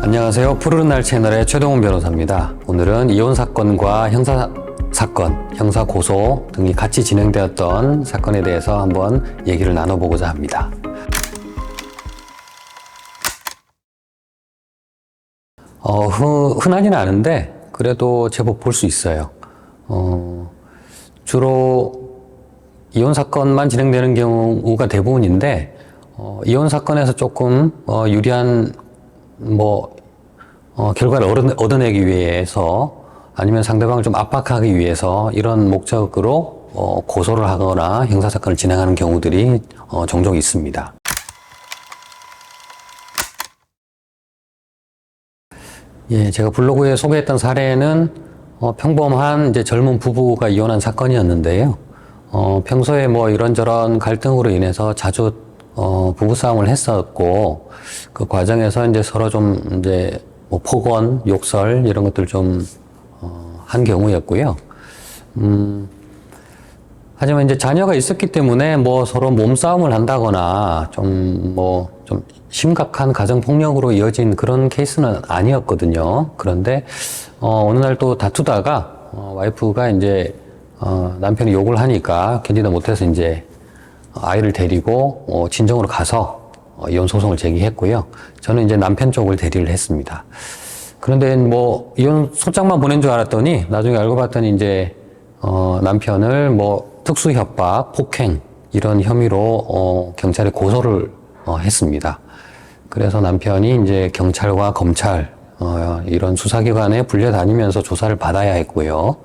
안녕하세요. 푸르른 날 채널의 최동훈 변호사입니다. 오늘은 이혼 사건과 형사 사건, 형사 고소 등이 같이 진행되었던 사건에 대해서 한번 얘기를 나눠보고자 합니다. 흔하지는 않은데 그래도 제법 볼 수 있어요. 주로 이혼 사건만 진행되는 경우가 대부분인데 이혼 사건에서 조금 유리한 결과를 얻어내기 위해서 아니면 상대방을 좀 압박하기 위해서 이런 목적으로 고소를 하거나 형사사건을 진행하는 경우들이 종종 있습니다. 예, 제가 블로그에 소개했던 사례는 평범한 이제 젊은 부부가 이혼한 사건이었는데요. 평소에 이런저런 갈등으로 인해서 자주 부부싸움을 했었고, 그 과정에서 이제 서로 좀 이제 폭언, 욕설 이런 것들 좀 한 경우였고요. 하지만 이제 자녀가 있었기 때문에 서로 몸싸움을 한다거나 좀 심각한 가정폭력으로 이어진 그런 케이스는 아니었거든요. 그런데 어느 날 또 다투다가 와이프가 이제 남편이 욕을 하니까 견디다 못해서 이제 아이를 데리고 친정으로 가서 이혼 소송을 제기했고요. 저는 이제 남편 쪽을 대리를 했습니다. 그런데 이혼 소장만 보낸 줄 알았더니 나중에 알고 봤더니 이제 남편을 특수 협박, 폭행 이런 혐의로 경찰에 고소를 했습니다. 그래서 남편이 이제 경찰과 검찰 이런 수사기관에 불려다니면서 조사를 받아야 했고요.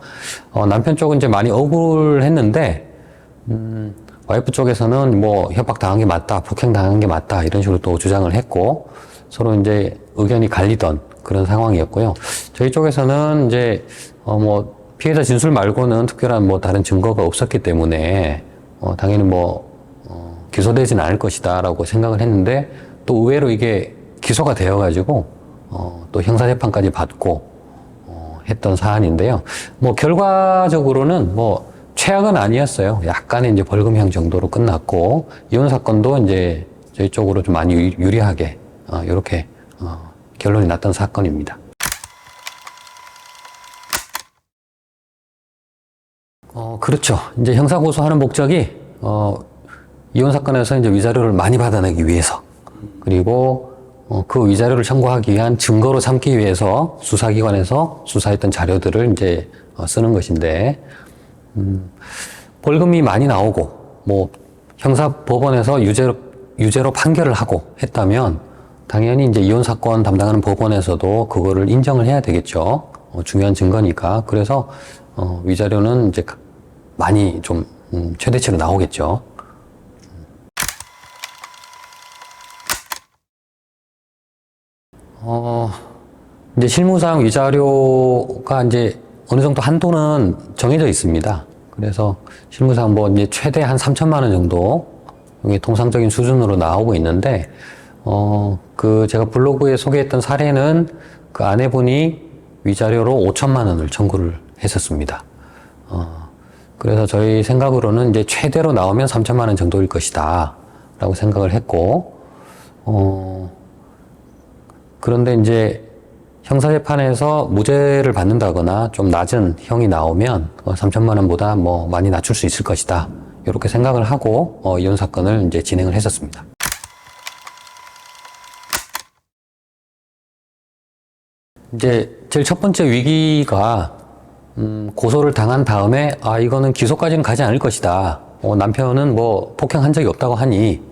남편 쪽은 이제 많이 억울했는데 와이프 쪽에서는 협박당한 게 맞다, 폭행당한 게 맞다 이런 식으로 또 주장을 했고 서로 이제 의견이 갈리던 그런 상황이었고요. 저희 쪽에서는 이제 피해자 진술 말고는 특별한 다른 증거가 없었기 때문에 당연히 기소되지는 않을 것이다라고 생각을 했는데 또 의외로 이게 기소가 되어가지고 또 형사재판까지 받고 했던 사안인데요. 결과적으로는 최악은 아니었어요. 약간의 이제 벌금형 정도로 끝났고 이혼 사건도 이제 저희 쪽으로 좀 많이 유리하게 이렇게 결론이 났던 사건입니다. 그렇죠. 이제 형사 고소하는 목적이 이혼 사건에서 이제 위자료를 많이 받아내기 위해서 그리고 그 위자료를 청구하기 위한 증거로 삼기 위해서 수사기관에서 수사했던 자료들을 이제 쓰는 것인데 벌금이 많이 나오고 형사법원에서 유죄로 판결을 하고 했다면 당연히 이제 이혼 사건 담당하는 법원에서도 그거를 인정을 해야 되겠죠. 중요한 증거니까. 그래서 위자료는 이제 많이 좀 최대치로 나오겠죠. 이제 실무상 위자료가 이제 어느 정도 한도는 정해져 있습니다. 그래서 실무상 이제 최대 한 3천만 원 정도 이게 통상적인 수준으로 나오고 있는데 제가 블로그에 소개했던 사례는 그 아내분이 위자료로 5천만 원을 청구를 했었습니다. 그래서 저희 생각으로는 이제 최대로 나오면 3천만 원 정도일 것이다 라고 생각을 했고 그런데 이제 형사재판에서 무죄를 받는다거나 좀 낮은 형이 나오면 3천만 원보다 많이 낮출 수 있을 것이다 이렇게 생각을 하고 이혼 사건을 이제 진행을 했었습니다. 이제 제일 첫 번째 위기가 고소를 당한 다음에 이거는 기소까지는 가지 않을 것이다. 남편은 폭행한 적이 없다고 하니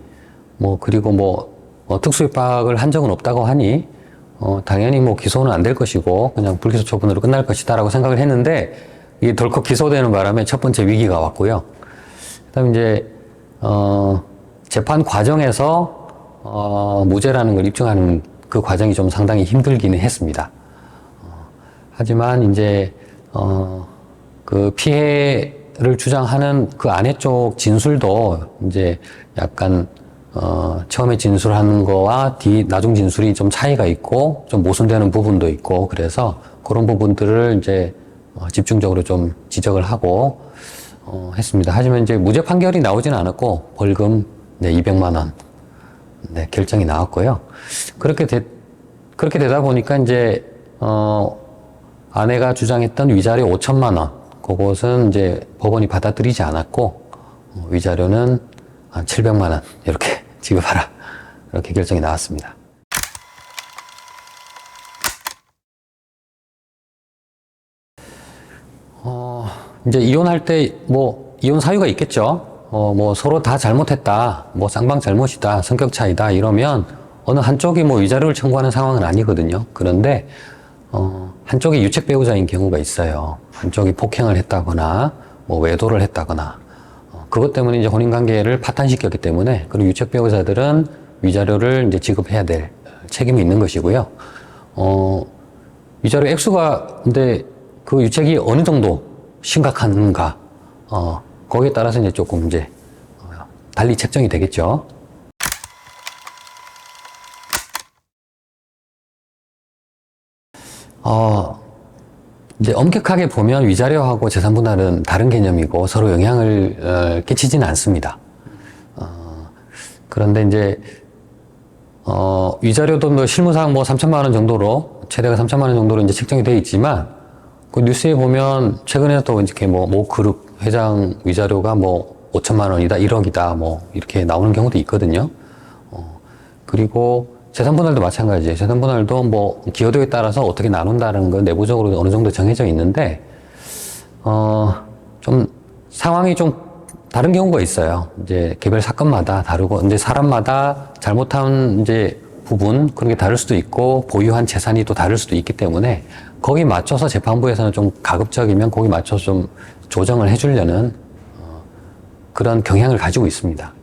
그리고 특수협박을 한 적은 없다고 하니 당연히 기소는 안 될 것이고 그냥 불기소 처분으로 끝날 것이다 라고 생각을 했는데 이게 덜컥 기소되는 바람에 첫 번째 위기가 왔고요. 그다음에 이제 재판 과정에서 무죄라는 걸 입증하는 그 과정이 좀 상당히 힘들기는 했습니다. 하지만 이제 그 피해를 주장하는 그 아내 쪽 진술도 이제 약간 처음에 진술하는 거와 나중 진술이 좀 차이가 있고 좀 모순되는 부분도 있고 그래서 그런 부분들을 이제 집중적으로 좀 지적을 하고 했습니다. 하지만 이제 무죄 판결이 나오지는 않았고 벌금 200만 원 결정이 나왔고요. 그렇게 되다 보니까 이제 아내가 주장했던 위자료 5천만 원, 그것은 이제 법원이 받아들이지 않았고, 위자료는 한 700만 원 이렇게 지급하라, 이렇게 결정이 나왔습니다. 이제 이혼할 때 뭐 이혼 사유가 있겠죠. 뭐 서로 다 잘못했다, 뭐 쌍방 잘못이다, 성격 차이다 이러면 어느 한쪽이 뭐 위자료를 청구하는 상황은 아니거든요. 그런데 한쪽이 유책 배우자인 경우가 있어요. 한쪽이 폭행을 했다거나 뭐 외도를 했다거나 그것 때문에 이제 혼인 관계를 파탄시켰기 때문에 그리고 유책 배우자들은 위자료를 이제 지급해야 될 책임이 있는 것이고요. 위자료 액수가 근데 그 유책이 어느 정도 심각한가 거기에 따라서 이제 조금 이제 달리 책정이 되겠죠. 이제 엄격하게 보면 위자료하고 재산분할은 다른 개념이고 서로 영향을 끼치지는 않습니다. 그런데 이제 위자료도 뭐 실무상 뭐 3천만 원 정도로 최대가 3천만 원 정도로 이제 책정이 되어 있지만 그 뉴스에 보면 최근에 또 이렇게 모 그룹 회장 위자료가 뭐 5천만 원이다, 1억이다 뭐 이렇게 나오는 경우도 있거든요. 그리고 재산분할도 마찬가지예요. 재산분할도 뭐 기여도에 따라서 어떻게 나눈다는 건 내부적으로 어느 정도 정해져 있는데 좀 상황이 좀 다른 경우가 있어요. 이제 개별 사건마다 다르고 이제 사람마다 잘못한 이제 부분 그런 게 다를 수도 있고 보유한 재산이 또 다를 수도 있기 때문에 거기 맞춰서 재판부에서는 좀 가급적이면 거기 맞춰서 좀 조정을 해주려는 그런 경향을 가지고 있습니다.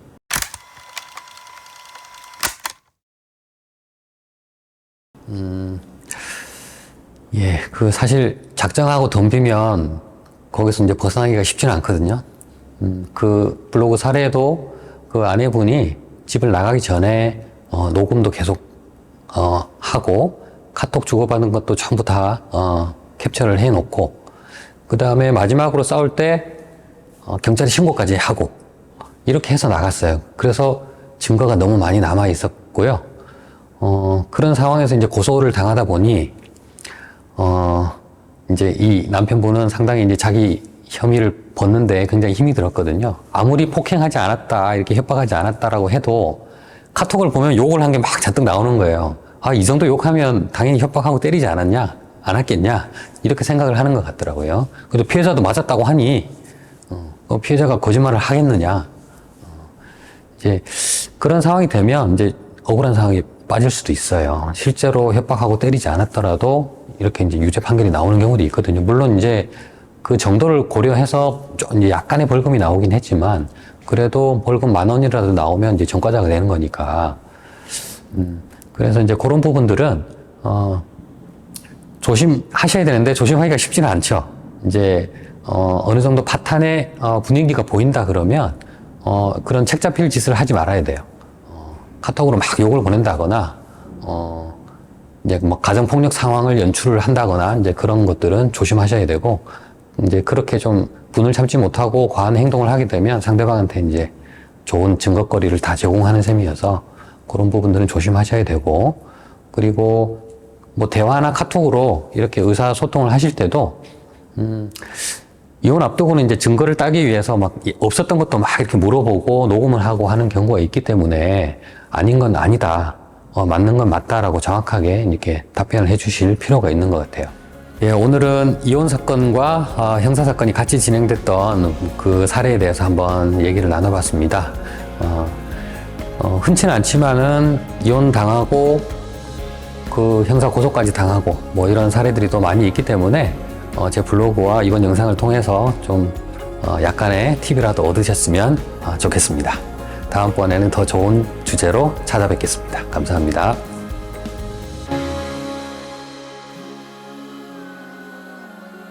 예, 그 사실 작정하고 덤비면 거기서 이제 벗어나기가 쉽지는 않거든요. 그 블로그 사례도 그 아내분이 집을 나가기 전에 녹음도 계속 하고 카톡 주고받은 것도 전부 다 캡처를 해놓고 그 다음에 마지막으로 싸울 때 경찰에 신고까지 하고 이렇게 해서 나갔어요. 그래서 증거가 너무 많이 남아 있었고요. 그런 상황에서 이제 고소를 당하다 보니 이제 이 남편분은 상당히 이제 자기 혐의를 벗는데 굉장히 힘이 들었거든요. 아무리 폭행하지 않았다, 이렇게 협박하지 않았다라고 해도 카톡을 보면 욕을 한 게 막 잔뜩 나오는 거예요. 아, 이 정도 욕하면 당연히 협박하고 때리지 않았냐? 안 했겠냐? 이렇게 생각을 하는 것 같더라고요. 그래도 피해자도 맞았다고 하니, 피해자가 거짓말을 하겠느냐? 이제 그런 상황이 되면 이제 억울한 상황에 빠질 수도 있어요. 실제로 협박하고 때리지 않았더라도 이렇게 이제 유죄 판결이 나오는 경우도 있거든요. 물론 이제 그 정도를 고려해서 좀 이제 약간의 벌금이 나오긴 했지만 그래도 벌금 10,000원이라도 나오면 이제 전과자가 되는 거니까. 그래서 이제 그런 부분들은 조심하셔야 되는데 조심하기가 쉽지는 않죠. 이제 어느 정도 파탄의 분위기가 보인다 그러면 그런 책 잡힐 짓을 하지 말아야 돼요. 카톡으로 막 욕을 보낸다거나 이제 뭐 가정폭력 상황을 연출을 한다거나 이제 그런 것들은 조심하셔야 되고 이제 그렇게 좀 분을 참지 못하고 과한 행동을 하게 되면 상대방한테 이제 좋은 증거거리를 다 제공하는 셈이어서 그런 부분들은 조심하셔야 되고 그리고 뭐 대화나 카톡으로 이렇게 의사소통을 하실 때도 이혼 앞두고는 이제 증거를 따기 위해서 막 없었던 것도 막 이렇게 물어보고 녹음을 하고 하는 경우가 있기 때문에 아닌 건 아니다, 맞는 건 맞다라고 정확하게 이렇게 답변을 해주실 필요가 있는 것 같아요. 예, 오늘은 이혼 사건과 형사 사건이 같이 진행됐던 그 사례에 대해서 한번 얘기를 나눠봤습니다. 흔치는 않지만은 이혼 당하고 그 형사 고소까지 당하고 뭐 이런 사례들이 또 많이 있기 때문에 제 블로그와 이번 영상을 통해서 좀 약간의 팁이라도 얻으셨으면 좋겠습니다. 다음번에는 더 좋은 주제로 찾아뵙겠습니다. 감사합니다.